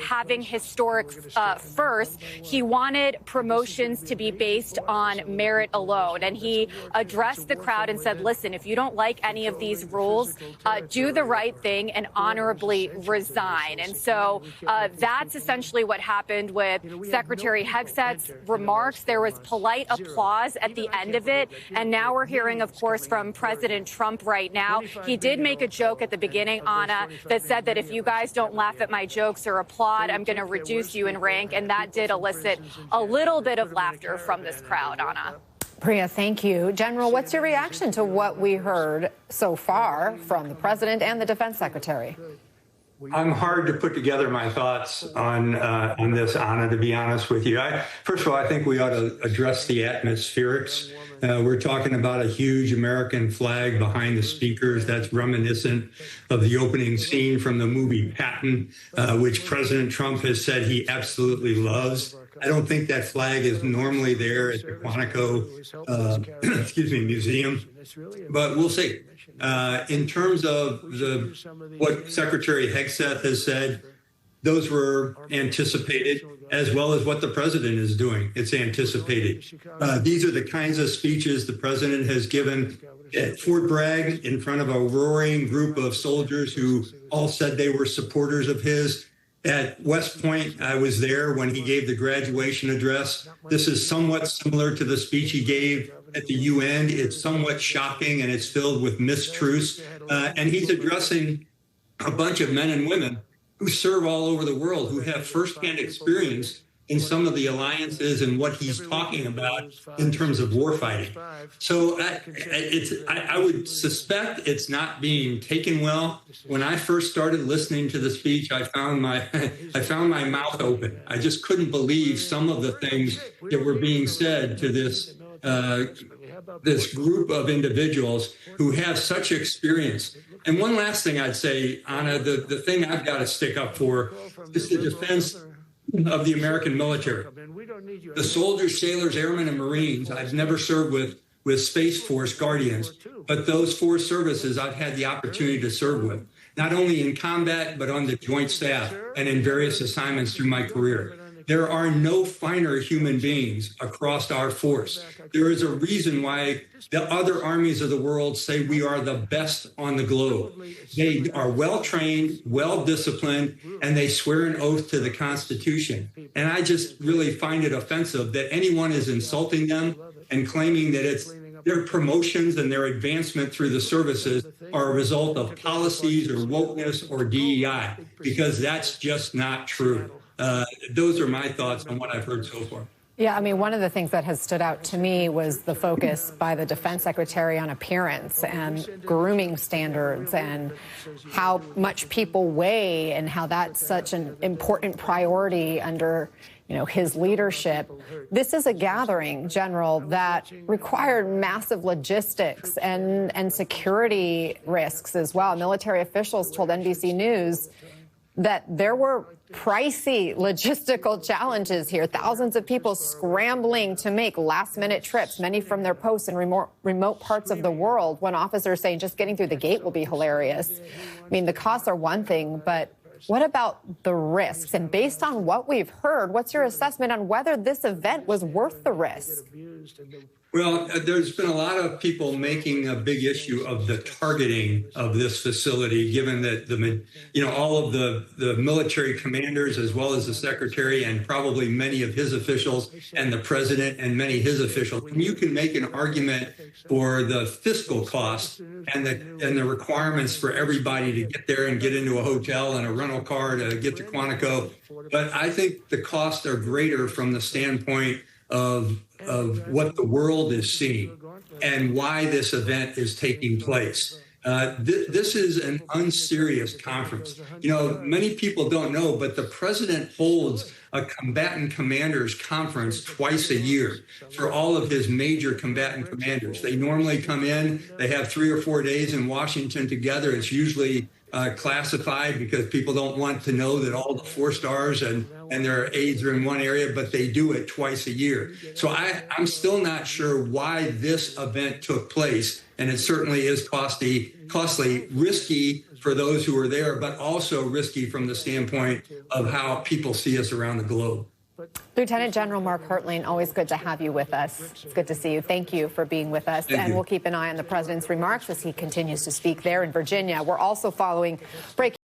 having historic firsts. He wanted promotions to be based on merit alone. And he addressed the crowd and said, listen, if you don't like any of these rules, do the right thing and honorably resign. And so that's essentially what happened with Secretary Hegseth's remarks. There was polite applause at the end of it. And now we're hearing, of course, from President Trump right now. He did make a joke at the beginning, Anna, that said that if you guys don't laugh at my jokes or applaud, I'm going to reduce you in rank. And that did elicit a little bit of laughter from this crowd, Anna. Priya, thank you. General, what's your reaction to what we heard so far from the president and the defense secretary? I'm hard to put together my thoughts on this, Anna, to be honest with you. First of all, I think we ought to address the atmospherics. We're talking about a huge American flag behind the speakers. That's reminiscent of the opening scene from the movie Patton, which President Trump has said he absolutely loves. I don't think that flag is normally there at the Quantico Museum, but we'll see. In terms of what Secretary Hegseth has said, those were anticipated, as well as what the president is doing. It's anticipated. These are the kinds of speeches the president has given at Fort Bragg in front of a roaring group of soldiers who all said they were supporters of his. At West Point, I was there when he gave the graduation address. This is somewhat similar to the speech he gave at the UN. It's somewhat shocking, and it's filled with mistruths. And he's addressing a bunch of men and women who serve all over the world, who have firsthand experience in some of the alliances and what he's talking about in terms of warfighting. So I would suspect it's not being taken well. When I first started listening to the speech, I found my mouth open. I just couldn't believe some of the things that were being said to this group of individuals who have such experience. And one last thing I'd say, Anna, the thing I've got to stick up for is the defense of the American military. The soldiers, sailors, airmen, and Marines, I've never served with Space Force Guardians, but those four services I've had the opportunity to serve with, not only in combat, but on the Joint Staff and in various assignments through my career. There are no finer human beings across our force. There is a reason why the other armies of the world say we are the best on the globe. They are well-trained, well-disciplined, and they swear an oath to the Constitution. And I just really find it offensive that anyone is insulting them and claiming that it's their promotions and their advancement through the services are a result of policies or wokeness or DEI, because that's just not true. Those are my thoughts on what I've heard so far. Yeah, I mean, one of the things that has stood out to me was the focus by the defense secretary on appearance and grooming standards and how much people weigh and how that's such an important priority under, his leadership. This is a gathering, General, that required massive logistics and security risks as well. Military officials told NBC News that there were pricey logistical challenges here. Thousands of people scrambling to make last-minute trips, many from their posts in remote parts of the world. One officer saying just getting through the gate will be hilarious. I mean, the costs are one thing, but what about the risks? And based on what we've heard, what's your assessment on whether this event was worth the risk? Well, there's been a lot of people making a big issue of the targeting of this facility, given that all of the military commanders, as well as the secretary and probably many of his officials and the president and many of his officials, and you can make an argument for the fiscal costs and the requirements for everybody to get there and get into a hotel and a rental car to get to Quantico. But I think the costs are greater from the standpoint of what the world is seeing and why this event is taking place. This is an unserious conference. Many people don't know, but the president holds a combatant commanders conference twice a year for all of his major combatant commanders. They normally come in, they have 3 or 4 days in Washington together. It's usually classified because people don't want to know that all the 4-stars and their aides are in one area, but they do it twice a year. So I'm still not sure why this event took place, and it certainly is costly, risky for those who are there, but also risky from the standpoint of how people see us around the globe. Lieutenant General Mark Hertling, always good to have you with us. It's good to see you. Thank you for being with us. Thank and you. We'll keep an eye on the president's remarks as he continues to speak there in Virginia. We're also following breaking